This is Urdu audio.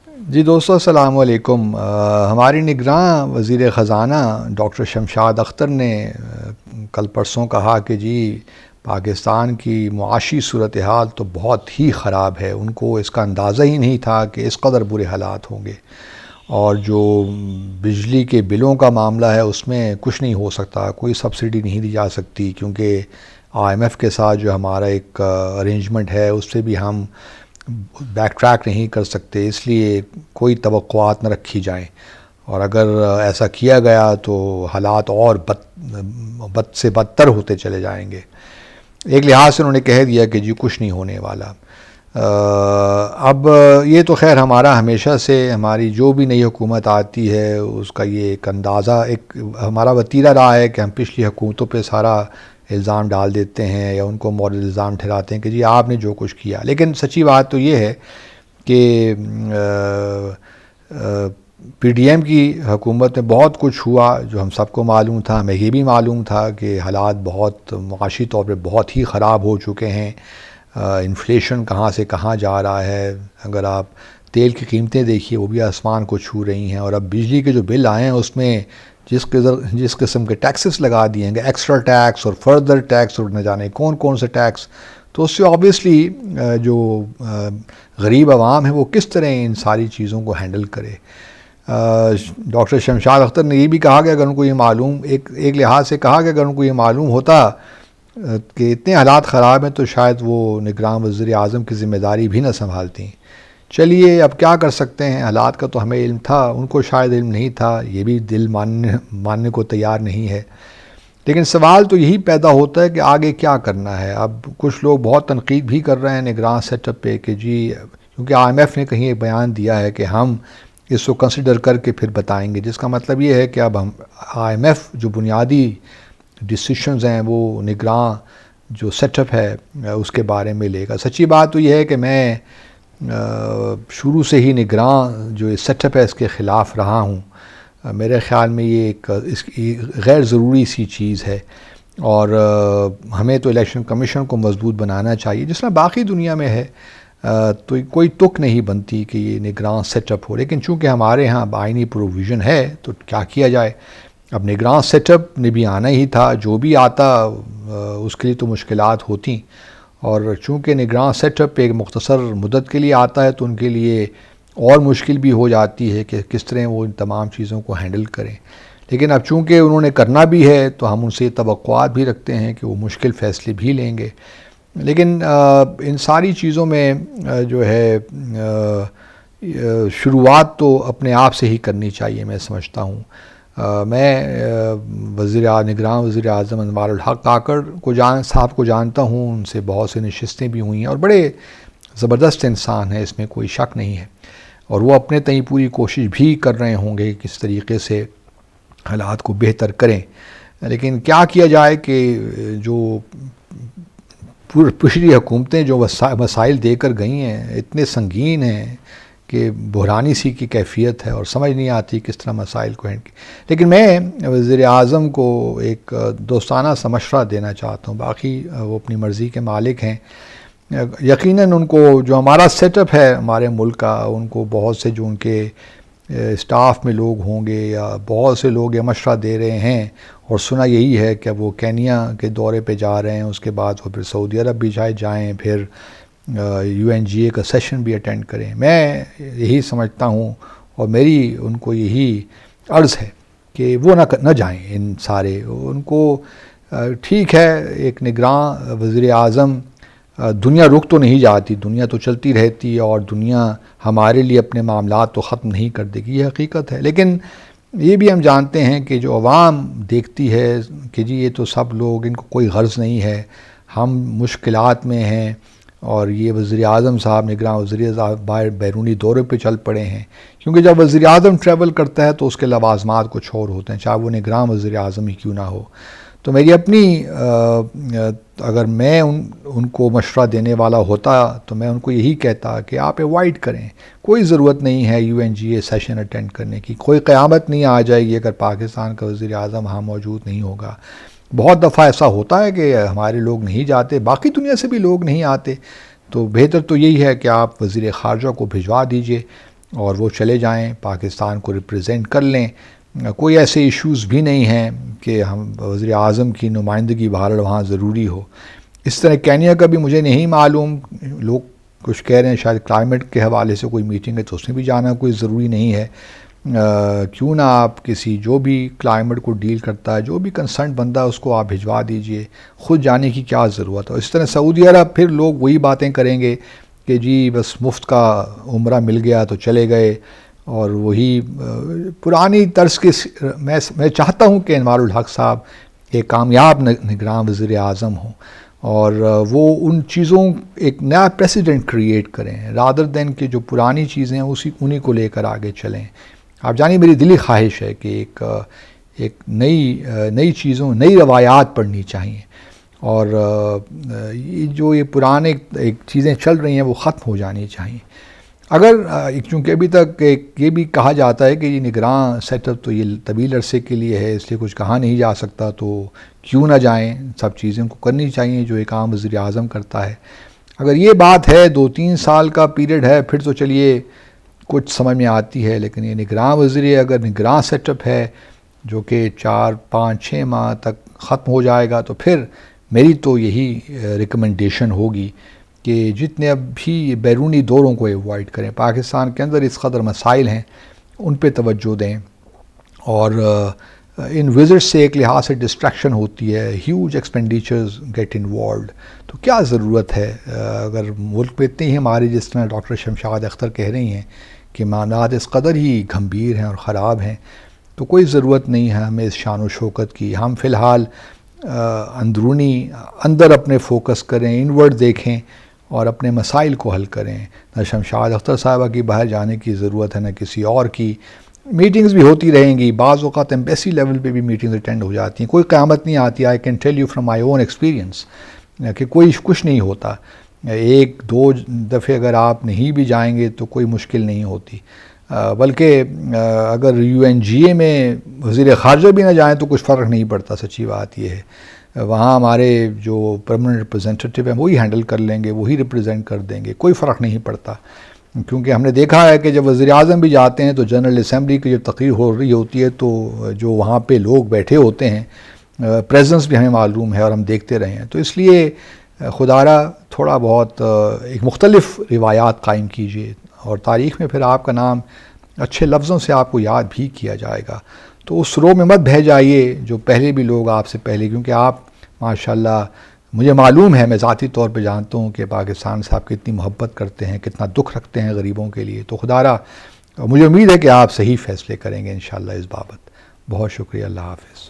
جی دوستو السلام علیکم۔ ہماری نگراں وزیر خزانہ ڈاکٹر شمشاد اختر نے کل پرسوں کہا کہ جی پاکستان کی معاشی صورتحال تو بہت ہی خراب ہے، ان کو اس کا اندازہ ہی نہیں تھا کہ اس قدر برے حالات ہوں گے، اور جو بجلی کے بلوں کا معاملہ ہے اس میں کچھ نہیں ہو سکتا، کوئی سبسڈی نہیں دی جا سکتی، کیونکہ IMF کے ساتھ جو ہمارا ایک ارینجمنٹ ہے اس سے بھی ہم بیک ٹریک نہیں کر سکتے، اس لیے کوئی توقعات نہ رکھی جائیں، اور اگر ایسا کیا گیا تو حالات اور بد سے بدتر ہوتے چلے جائیں گے۔ ایک لحاظ سے انہوں نے کہہ دیا کہ جی کچھ نہیں ہونے والا۔ اب یہ تو خیر ہمارا ہمیشہ سے، ہماری جو بھی نئی حکومت آتی ہے اس کا یہ ایک اندازہ، ایک ہمارا وتیرہ رہا ہے کہ ہم پچھلی حکومتوں پہ سارا الزام ڈال دیتے ہیں یا ان کو مورل الزام ٹھہراتے ہیں کہ جی آپ نے جو کچھ کیا، لیکن سچی بات تو یہ ہے کہ پی ڈی ایم کی حکومت میں بہت کچھ ہوا جو ہم سب کو معلوم تھا، ہمیں یہ بھی معلوم تھا کہ حالات بہت معاشی طور پہ بہت ہی خراب ہو چکے ہیں، انفلیشن کہاں سے کہاں جا رہا ہے، اگر آپ تیل کی قیمتیں دیکھیے وہ بھی آسمان کو چھو رہی ہیں، اور اب بجلی کے جو بل آئے ہیں اس میں جس قسم کے ٹیکسز لگا دیے ہیں، ایکسٹرا ٹیکس اور فردر ٹیکس اور نہ جانے کون سے ٹیکس، تو اس سے آبویسلی جو غریب عوام ہے وہ کس طرح ان ساری چیزوں کو ہینڈل کرے۔ ڈاکٹر شمشاد اختر نے یہ بھی کہا کہ اگر ان کو یہ معلوم، ایک لحاظ سے کہا کہ اگر ان کو یہ معلوم ہوتا کہ اتنے حالات خراب ہیں تو شاید وہ نگراں وزیر اعظم کی ذمہ داری بھی نہ سنبھالتی۔ چلیے اب کیا کر سکتے ہیں، حالات کا تو ہمیں علم تھا، ان کو شاید علم نہیں تھا، یہ بھی دل ماننے کو تیار نہیں ہے، لیکن سوال تو یہی پیدا ہوتا ہے کہ آگے کیا کرنا ہے۔ اب کچھ لوگ بہت تنقید بھی کر رہے ہیں نگراں سیٹ اپ پہ کہ جی، کیونکہ IMF نے کہیں ایک بیان دیا ہے کہ ہم اس کو کنسیڈر کر کے پھر بتائیں گے، جس کا مطلب یہ ہے کہ اب ہم IMF جو بنیادی ڈیسیشنز ہیں وہ نگراں جو سیٹ اپ ہے اس کے بارے میں لے گا۔ سچی بات تو یہ ہے کہ میں شروع سے ہی نگراں جو سیٹ اپ ہے اس کے خلاف رہا ہوں۔ میرے خیال میں یہ ایک اس کی غیر ضروری سی چیز ہے، اور ہمیں تو الیکشن کمیشن کو مضبوط بنانا چاہیے جس طرح باقی دنیا میں ہے، تو کوئی تک نہیں بنتی کہ یہ نگراں سیٹ اپ ہو، لیکن چونکہ ہمارے ہاں آئینی پروویژن ہے تو کیا کیا جائے۔ اب نگراں سیٹ اپ نے بھی آنا ہی تھا، جو بھی آتا اس کے لیے تو مشکلات ہوتی، اور چونکہ نگراں سیٹ اپ ایک مختصر مدت کے لیے آتا ہے تو ان کے لیے اور مشکل بھی ہو جاتی ہے کہ کس طرح وہ ان تمام چیزوں کو ہینڈل کریں، لیکن اب چونکہ انہوں نے کرنا بھی ہے تو ہم ان سے توقعات بھی رکھتے ہیں کہ وہ مشکل فیصلے بھی لیں گے، لیکن ان ساری چیزوں میں جو ہے شروعات تو اپنے آپ سے ہی کرنی چاہیے، میں سمجھتا ہوں۔ میں نگراں وزیر اعظم انوار الحق کاکڑ صاحب کو جانتا ہوں، ان سے بہت سے نشستیں بھی ہوئی ہیں، اور بڑے زبردست انسان ہیں، اس میں کوئی شک نہیں ہے، اور وہ اپنے تئیں پوری کوشش بھی کر رہے ہوں گے کہ کس طریقے سے حالات کو بہتر کریں، لیکن کیا کیا جائے کہ جو پچھلی حکومتیں جو مسائل دے کر گئی ہیں اتنے سنگین ہیں کہ بحرانی سی کی کیفیت ہے، اور سمجھ نہیں آتی کس طرح مسائل کو ہینڈل لیکن میں وزیر اعظم کو ایک دوستانہ سا مشورہ دینا چاہتا ہوں، باقی وہ اپنی مرضی کے مالک ہیں، یقیناً ان کو جو ہمارا سیٹ اپ ہے ہمارے ملک کا، ان کو بہت سے جو ان کے اسٹاف میں لوگ ہوں گے یا بہت سے لوگ یہ مشورہ دے رہے ہیں، اور سنا یہی ہے کہ وہ کینیا کے دورے پہ جا رہے ہیں، اس کے بعد وہ پھر سعودی عرب بھی جائیں، پھر UNGA کا سیشن بھی اٹینڈ کریں۔ میں یہی سمجھتا ہوں، اور میری ان کو یہی عرض ہے کہ وہ نہ جائیں، ان سارے ان کو ٹھیک ہے ایک نگراں وزیر اعظم، دنیا رک تو نہیں جاتی، دنیا تو چلتی رہتی، اور دنیا ہمارے لیے اپنے معاملات تو ختم نہیں کر دے گی، یہ حقیقت ہے، لیکن یہ بھی ہم جانتے ہیں کہ جو عوام دیکھتی ہے کہ جی یہ تو سب لوگ، ان کو کوئی غرض نہیں ہے، ہم مشکلات میں ہیں، اور یہ وزیر اعظم صاحب نگراں وزیر اعظم باہر بیرونی دورے پہ چل پڑے ہیں، کیونکہ جب وزیر اعظم ٹریول کرتا ہے تو اس کے لوازمات کچھ اور ہوتے ہیں، چاہے وہ نگراں وزیر اعظم ہی کیوں نہ ہو۔ تو میری اپنی اگر میں ان کو مشورہ دینے والا ہوتا تو میں ان کو یہی کہتا کہ آپ اوائڈ کریں، کوئی ضرورت نہیں ہے UNGA سیشن اٹینڈ کرنے کی، کوئی قیامت نہیں آ جائے گی اگر پاکستان کا وزیر اعظم وہاں موجود نہیں ہوگا۔ بہت دفعہ ایسا ہوتا ہے کہ ہمارے لوگ نہیں جاتے، باقی دنیا سے بھی لوگ نہیں آتے، تو بہتر تو یہی ہے کہ آپ وزیر خارجہ کو بھجوا دیجئے، اور وہ چلے جائیں، پاکستان کو ریپریزنٹ کر لیں. کوئی ایسے ایشوز بھی نہیں ہیں کہ ہم وزیر اعظم کی نمائندگی بہرحال وہاں ضروری ہو. اس طرح کینیا کا بھی مجھے نہیں معلوم، لوگ کچھ کہہ رہے ہیں شاید کلائمیٹ کے حوالے سے کوئی میٹنگ ہے تو اس میں بھی جانا کوئی ضروری نہیں ہے. کیوں نہ آپ کسی جو بھی کلائمیٹ کو ڈیل کرتا ہے، جو بھی کنسرن بندہ اس کو آپ بھجوا دیجئے، خود جانے کی کیا ضرورت ہے. اس طرح سعودی عرب پھر لوگ وہی باتیں کریں گے کہ جی بس مفت کا عمرہ مل گیا تو چلے گئے، اور وہی پرانی طرز کے. میں چاہتا ہوں کہ انوار الحق صاحب ایک کامیاب نگراں وزیر اعظم ہوں، اور وہ ان چیزوں ایک نیا پریسیڈنٹ کریٹ کریں رادر دین کہ جو پرانی چیزیں ہیں انہی کو لے کر آگے چلیں. آپ جانیں میری دلی خواہش ہے کہ ایک نئی چیزوں، نئی روایات پڑھنی چاہیے، اور یہ پرانے ایک چیزیں چل رہی ہیں وہ ختم ہو جانی چاہیے. اگر چونکہ ابھی تک یہ بھی کہا جاتا ہے کہ یہ نگراں سیٹ اپ تو یہ طویل عرصے کے لیے ہے، اس لیے کچھ کہا نہیں جا سکتا، تو کیوں نہ جائیں، سب چیزیں کو کرنی چاہیے جو ایک عام وزیر اعظم کرتا ہے. اگر یہ بات ہے 2-3 سال کا پیریڈ ہے پھر تو چلیے کچھ سمجھ میں آتی ہے، لیکن یہ نگراں وزیر اگر نگراں سیٹ اپ ہے جو کہ 4-5-6 ماہ تک ختم ہو جائے گا، تو پھر میری تو یہی ریکمنڈیشن ہوگی کہ جتنے اب بھی بیرونی دوروں کو ایوائڈ کریں. پاکستان کے اندر اس قدر مسائل ہیں ان پہ توجہ دیں، اور ان وزٹ سے ایک لحاظ سے ڈسٹریکشن ہوتی ہے، ہیوج ایکسپینڈیچرز گیٹ انوالوڈ. تو کیا ضرورت ہے اگر ملک پہ اتنے ہی ہمارے جس طرح ڈاکٹر شمشاد اختر کہہ رہی ہیں کہ معاملات اس قدر ہی گھمبیر ہیں اور خراب ہیں، تو کوئی ضرورت نہیں ہے ہمیں اس شان و شوکت کی. ہم فی الحال اندر اپنے فوکس کریں، انورڈ دیکھیں اور اپنے مسائل کو حل کریں. نہ شمشاد اختر صاحبہ کی باہر جانے کی ضرورت ہے، نہ کسی اور کی. میٹنگز بھی ہوتی رہیں گی، بعض اوقات ایمبیسی لیول پہ بھی میٹنگز اٹینڈ ہو جاتی ہیں. کوئی قیامت نہیں آتی. I can tell you from my own experience کہ کچھ نہیں ہوتا. 1-2 دفعے اگر آپ نہیں بھی جائیں گے تو کوئی مشکل نہیں ہوتی. بلکہ اگر UNGA میں وزیر خارجہ بھی نہ جائیں تو کچھ فرق نہیں پڑتا. سچی بات یہ ہے وہاں ہمارے جو پرماننٹ ریپرزینٹیٹیو ہیں وہی ہینڈل کر لیں گے، وہی ریپرزینٹ کر دیں گے، کوئی فرق نہیں پڑتا. کیونکہ ہم نے دیکھا ہے کہ جب وزیر اعظم بھی جاتے ہیں تو جنرل اسمبلی کی جب تقریر ہو رہی ہوتی ہے تو جو وہاں پہ لوگ بیٹھے ہوتے ہیں پریزنس بھی ہمیں معلوم ہے اور ہم دیکھتے رہے ہیں. تو اس لیے خدارہ تھوڑا بہت ایک مختلف روایات قائم کیجیے، اور تاریخ میں پھر آپ کا نام اچھے لفظوں سے آپ کو یاد بھی کیا جائے گا. تو اس رو میں مت بہہ جائیے جو پہلے بھی لوگ آپ سے پہلے، کیونکہ آپ ماشاءاللہ مجھے معلوم ہے، میں ذاتی طور پہ جانتا ہوں کہ پاکستان سے آپ کتنی محبت کرتے ہیں، کتنا دکھ رکھتے ہیں غریبوں کے لیے. تو خدارہ مجھے امید ہے کہ آپ صحیح فیصلے کریں گے انشاءاللہ اس بابت. بہت شکریہ. اللہ حافظ.